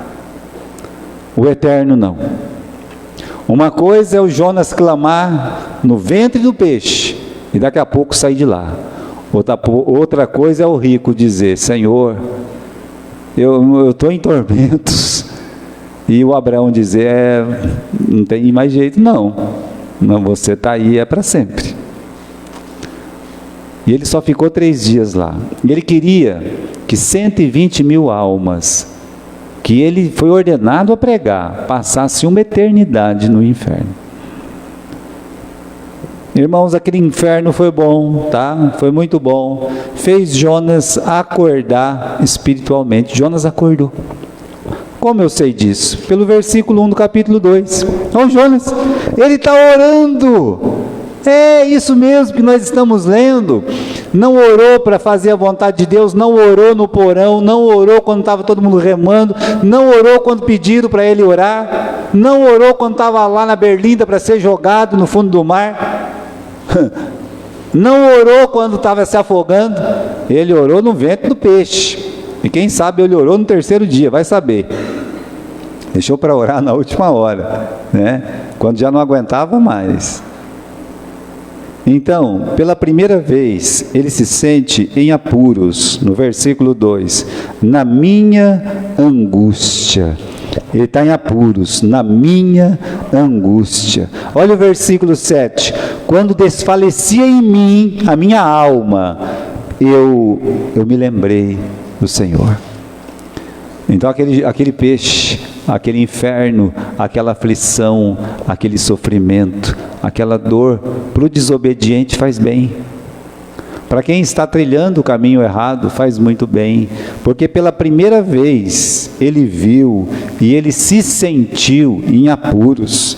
S1: O eterno não. Uma coisa é o Jonas clamar no ventre do peixe, e daqui a pouco sair de lá. Outra coisa é o rico dizer: Senhor, eu estou em tormentos. E o Abraão dizer: não tem mais jeito não, você está aí, é para sempre. E ele só ficou 3 dias lá. E ele queria que 120 mil almas, que ele foi ordenado a pregar, passasse uma eternidade no inferno. Irmãos, aquele inferno foi bom, tá? Foi muito bom. Fez Jonas acordar espiritualmente. Jonas acordou. Como eu sei disso? Pelo versículo 1 do capítulo 2. Então Jonas, ele está orando. É isso mesmo que nós estamos lendo. Não orou para fazer a vontade de Deus, não orou no porão, não orou quando estava todo mundo remando, não orou quando pediram para ele orar. Não orou quando estava lá na berlinda para ser jogado no fundo do mar? Não orou quando estava se afogando? Ele orou no ventre do peixe. E quem sabe ele orou no terceiro dia, vai saber. Deixou para orar na última hora, né? Quando já não aguentava mais. Então, pela primeira vez, ele se sente em apuros, no versículo 2, na minha angústia. Ele está em apuros, na minha angústia. Olha o versículo 7, quando desfalecia em mim a minha alma, eu me lembrei do Senhor. Então aquele peixe, aquele inferno, aquela aflição, aquele sofrimento, aquela dor, para o desobediente faz bem. Para quem está trilhando o caminho errado, faz muito bem, porque pela primeira vez ele viu e ele se sentiu em apuros.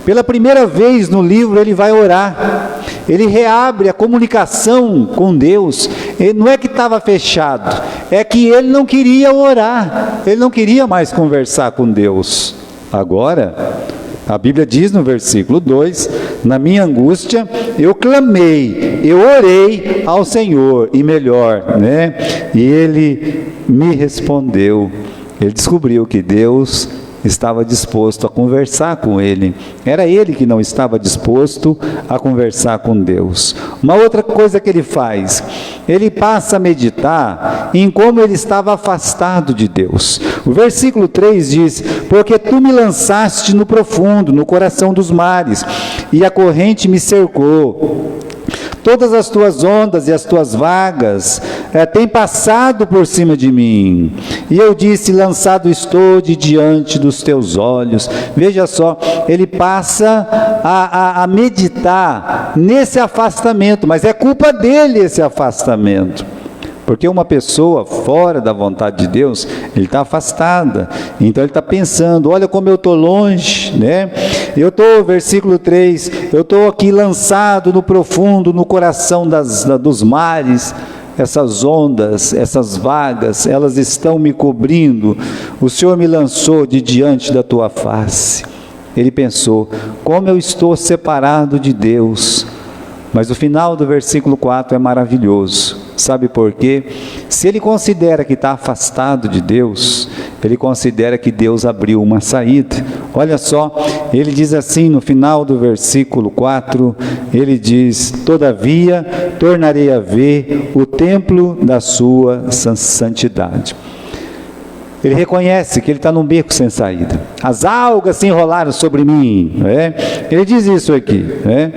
S1: Pela primeira vez no livro ele vai orar, ele reabre a comunicação com Deus. Ele, não é que estava fechado, é que ele não queria orar, ele não queria mais conversar com Deus. Agora, a Bíblia diz no versículo 2, na minha angústia eu clamei, eu orei ao Senhor, e melhor, né? E Ele me respondeu. Ele descobriu que Deus estava disposto a conversar com ele. Era ele que não estava disposto a conversar com Deus. Uma outra coisa que ele faz, ele passa a meditar em como ele estava afastado de Deus. O versículo 3 diz, porque tu me lançaste no profundo, no coração dos mares, e a corrente me cercou. Todas as tuas ondas e as tuas vagas têm passado por cima de mim. E eu disse, lançado estou de diante dos teus olhos. Veja só, ele passa a meditar nesse afastamento, mas é culpa dele esse afastamento. Porque uma pessoa fora da vontade de Deus, ele está afastada, então ele está pensando, olha como eu estou longe, né? Eu estou, versículo 3, eu estou aqui lançado no profundo, no coração dos mares, essas ondas, essas vagas, elas estão me cobrindo, o Senhor me lançou de diante da tua face. Ele pensou, como eu estou separado de Deus. Mas o final do versículo 4 é maravilhoso. Sabe por quê? Se ele considera que está afastado de Deus, ele considera que Deus abriu uma saída. Olha só, ele diz assim no final do versículo 4, ele diz, todavia tornarei a ver o templo da sua santidade. Ele reconhece que ele está num beco sem saída. As algas se enrolaram sobre mim. Né? Ele diz isso aqui. Né?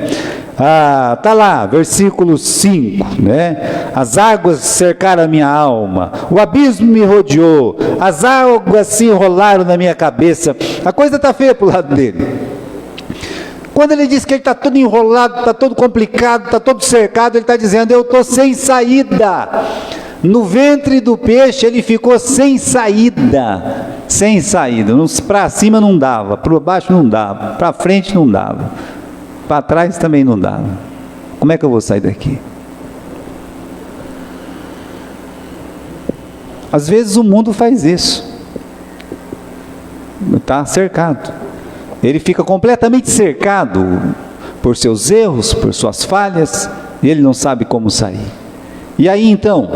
S1: Está lá, versículo 5, né? As águas cercaram a minha alma, o abismo me rodeou, as águas se enrolaram na minha cabeça. A coisa está feia para o lado dele. Quando ele diz que ele está todo enrolado, está todo complicado, está todo cercado, ele está dizendo, eu estou sem saída. No ventre do peixe ele ficou sem saída, para cima não dava, para baixo não dava, para frente não dava. Para trás também não dava. Como é que eu vou sair daqui? Às vezes o mundo faz isso. Está cercado. Ele fica completamente cercado por seus erros, por suas falhas, e ele não sabe como sair. E aí então,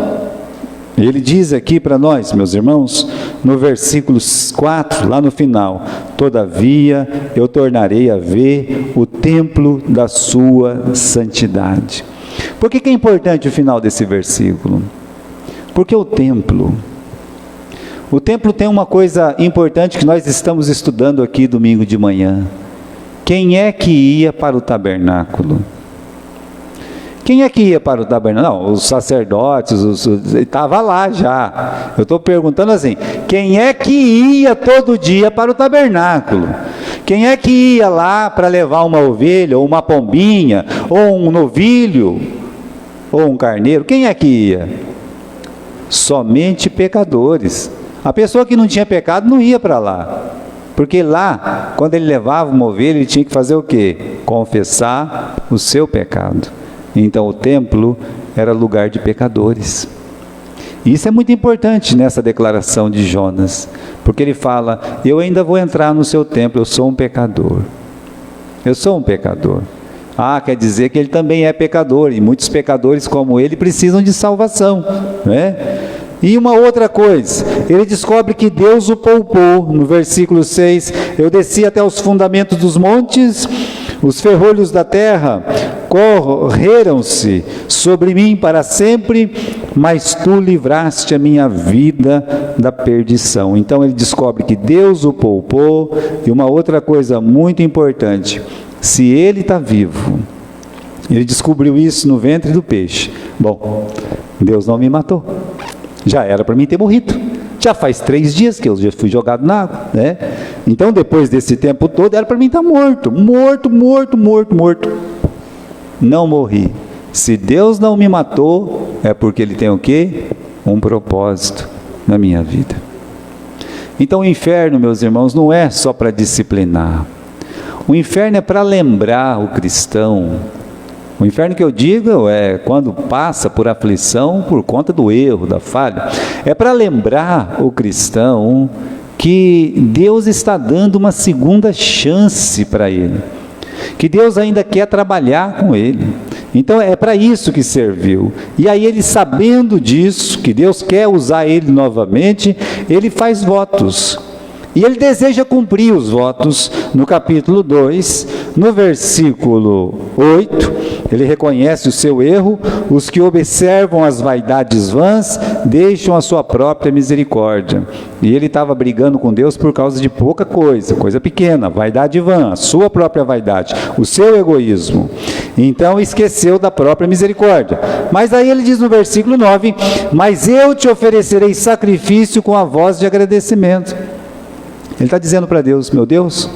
S1: ele diz aqui para nós, meus irmãos, no versículo 4, lá no final, todavia eu tornarei a ver o templo da sua santidade. Por que é importante o final desse versículo? Porque o templo tem uma coisa importante que nós estamos estudando aqui domingo de manhã. Quem é que ia para o tabernáculo? Quem é que ia para o tabernáculo? Não, os sacerdotes, estava lá já. Eu estou perguntando assim, quem é que ia todo dia para o tabernáculo? Quem é que ia lá para levar uma ovelha, ou uma pombinha, ou um novilho, ou um carneiro? Quem é que ia? Somente pecadores. A pessoa que não tinha pecado não ia para lá. Porque lá, quando ele levava uma ovelha, ele tinha que fazer o quê? Confessar o seu pecado. Então o templo era lugar de pecadores. Isso é muito importante nessa declaração de Jonas, porque ele fala: eu ainda vou entrar no seu templo, eu sou um pecador. Eu sou um pecador. Quer dizer que ele também é pecador, e muitos pecadores como ele precisam de salvação, né? E uma outra coisa, ele descobre que Deus o poupou. No versículo 6, eu desci até os fundamentos dos montes, os ferrolhos da terra correram-se sobre mim para sempre, mas tu livraste a minha vida da perdição. Então ele descobre que Deus o poupou. E uma outra coisa muito importante, se ele está vivo, ele descobriu isso no ventre do peixe. Bom, Deus não me matou. Já era para mim ter morrido. Já faz 3 dias que eu já fui jogado na água, né? Então, depois desse tempo todo, era para mim estar morto. Morto. Não morri. Se Deus não me matou, é porque Ele tem o quê? Um propósito na minha vida. Então, o inferno, meus irmãos, não é só para disciplinar. O inferno é para lembrar o cristão. O inferno que eu digo é quando passa por aflição por conta do erro, da falha. É para lembrar o cristão que Deus está dando uma segunda chance para ele, que Deus ainda quer trabalhar com ele. Então é para isso que serviu. E aí ele, sabendo disso, que Deus quer usar ele novamente, ele faz votos. E ele deseja cumprir os votos. No capítulo 2, no versículo 8, ele reconhece o seu erro. Os que observam as vaidades vãs deixam a sua própria misericórdia. E ele estava brigando com Deus por causa de pouca coisa, coisa pequena, vaidade vã, a sua própria vaidade, o seu egoísmo. Então esqueceu da própria misericórdia. Mas aí ele diz no versículo 9: mas eu te oferecerei sacrifício com a voz de agradecimento. Ele está dizendo para Deus: meu Deus,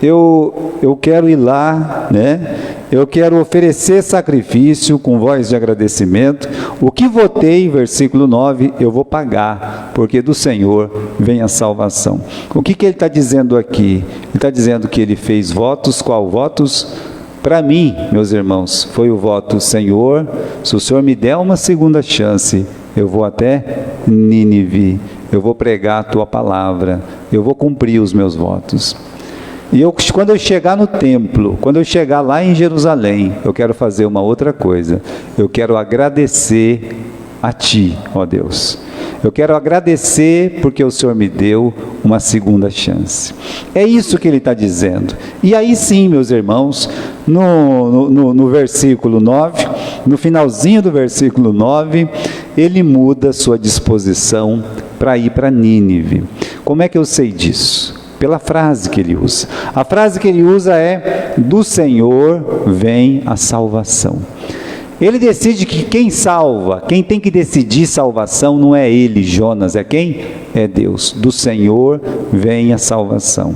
S1: eu quero ir lá, né? Eu quero oferecer sacrifício com voz de agradecimento. O que votei, versículo 9, eu vou pagar, porque do Senhor vem a salvação. O que ele está dizendo aqui? Ele está dizendo que ele fez votos. Qual votos? Para mim, meus irmãos, foi o voto: Senhor, se o Senhor me der uma segunda chance, eu vou até Nínive, eu vou pregar a tua palavra, eu vou cumprir os meus votos. E quando eu chegar no templo, quando eu chegar lá em Jerusalém, eu quero fazer uma outra coisa. Eu quero agradecer a Ti, ó Deus. Eu quero agradecer porque o Senhor me deu uma segunda chance. É isso que ele está dizendo. E aí sim, meus irmãos, no versículo 9, no finalzinho do versículo 9, ele muda sua disposição para ir para Nínive. Como é que eu sei disso? Pela frase que ele usa. A frase que ele usa é: do Senhor vem a salvação. Ele decide que quem salva, quem tem que decidir salvação não é ele, Jonas, é quem? É Deus. Do Senhor vem a salvação.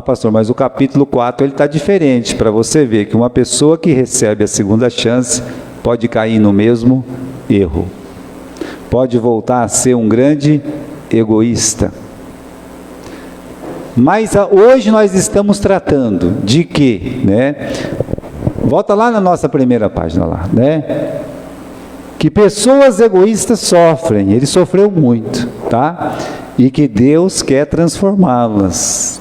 S1: Pastor, mas o capítulo 4 ele está diferente, para você ver que uma pessoa que recebe a segunda chance pode cair no mesmo erro. Pode voltar a ser um grande egoísta. Mas hoje nós estamos tratando de quê, né? Volta lá na nossa primeira página lá, né? Que pessoas egoístas sofrem, ele sofreu muito, tá? E que Deus quer transformá-las.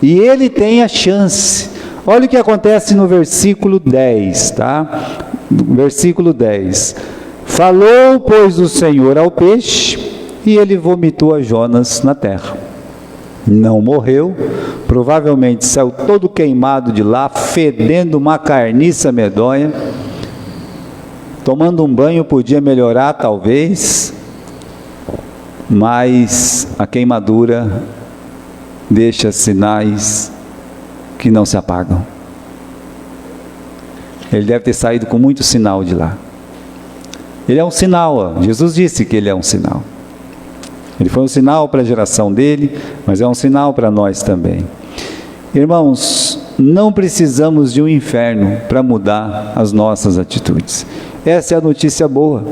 S1: E ele tem a chance. Olha o que acontece no versículo 10, tá? Versículo 10. Falou, pois, o Senhor ao peixe, e ele vomitou a Jonas na terra. Não morreu, provavelmente saiu todo queimado de lá, fedendo uma carniça medonha. Tomando um banho podia melhorar talvez, mas a queimadura deixa sinais que não se apagam. Ele deve ter saído com muito sinal de lá. Ele é um sinal, Jesus disse que ele é um sinal. Ele foi um sinal para a geração dele, mas é um sinal para nós também. Irmãos, não precisamos de um inferno para mudar as nossas atitudes. Essa é a notícia boa.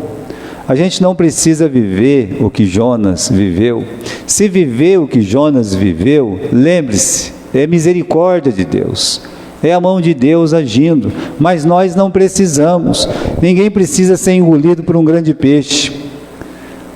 S1: A gente não precisa viver o que Jonas viveu. Se viver o que Jonas viveu, lembre-se, é misericórdia de Deus. É a mão de Deus agindo, mas nós não precisamos. Ninguém precisa ser engolido por um grande peixe.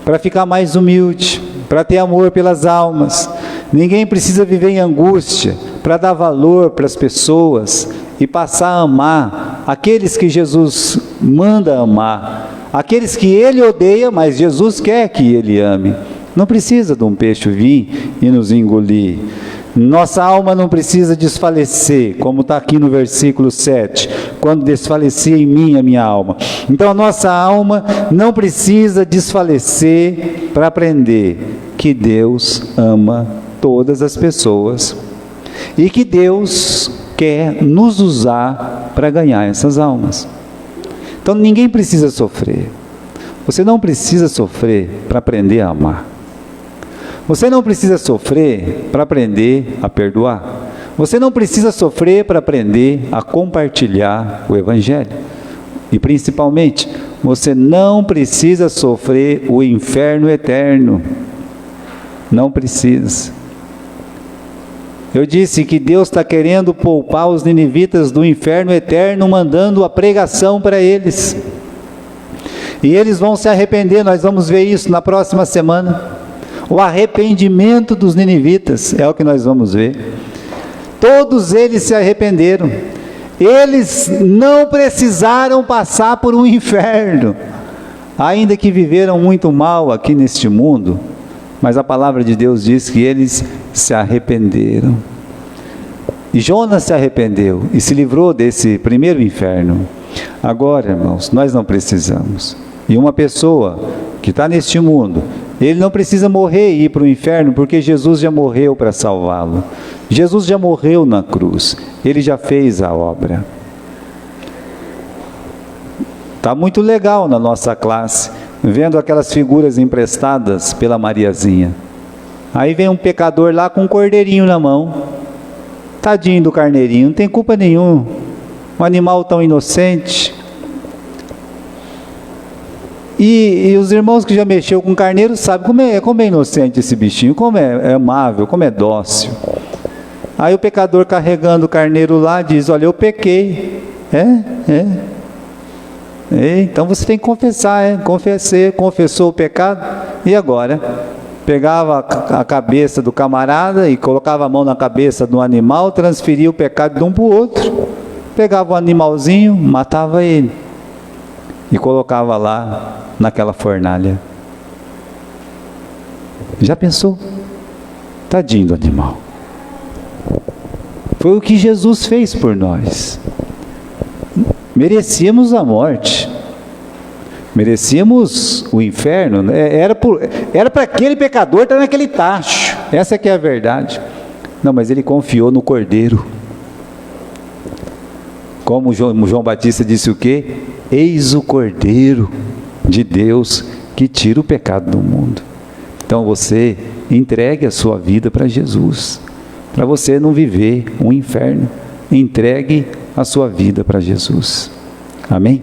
S1: para ficar mais humilde, para ter amor pelas almas. Ninguém precisa viver em angústia para dar valor para as pessoas e passar a amar aqueles que Jesus manda amar, aqueles que Ele odeia, mas Jesus quer que Ele ame. Não precisa de um peixe vir e nos engolir. Nossa alma não precisa desfalecer, como está aqui no versículo 7, quando desfalecia em mim a minha alma. Então a nossa alma não precisa desfalecer para aprender que Deus ama todas as pessoas e que Deus quer nos usar para ganhar essas almas. Então ninguém precisa sofrer. Você não precisa sofrer para aprender a amar. Você não precisa sofrer para aprender a perdoar. Você não precisa sofrer para aprender a compartilhar o Evangelho. E principalmente, você não precisa sofrer o inferno eterno. Não precisa. Eu disse que Deus está querendo poupar os ninivitas do inferno eterno, mandando a pregação para eles. E eles vão se arrepender, nós vamos ver isso na próxima semana. O arrependimento dos ninivitas é o que nós vamos ver. Todos eles se arrependeram. Eles não precisaram passar por um inferno, ainda que viveram muito mal aqui neste mundo, mas a palavra de Deus diz que eles se arrependeram. E Jonas se arrependeu e se livrou desse primeiro inferno. Agora, irmãos, nós não precisamos. E uma pessoa que está neste mundo, ele não precisa morrer e ir para o inferno, porque Jesus já morreu para salvá-lo. Jesus já morreu na cruz, Ele já fez a obra. Está muito legal na nossa classe, vendo aquelas figuras emprestadas pela Mariazinha. Aí vem um pecador lá com um cordeirinho na mão. Tadinho do carneirinho, não tem culpa nenhuma. Um animal tão inocente. E os irmãos que já mexeu com carneiro sabem como é inocente esse bichinho, como é amável, como é dócil. Aí o pecador carregando o carneiro lá diz: olha, eu pequei. Então você tem que confessar, confessou o pecado, e agora? Pegava a cabeça do camarada e colocava a mão na cabeça do animal, transferia o pecado de um para o outro, pegava o animalzinho, matava ele e colocava lá naquela fornalha. Já pensou? Tadinho do animal. Foi o que Jesus fez por nós. Merecíamos a morte, merecíamos o inferno, era para aquele pecador estar naquele tacho, essa que é a verdade. Não, mas ele confiou no Cordeiro. Como João Batista disse o quê? Eis o Cordeiro de Deus que tira o pecado do mundo. Então você entregue a sua vida para Jesus, para você não viver um inferno. Entregue a sua vida para Jesus. Amém?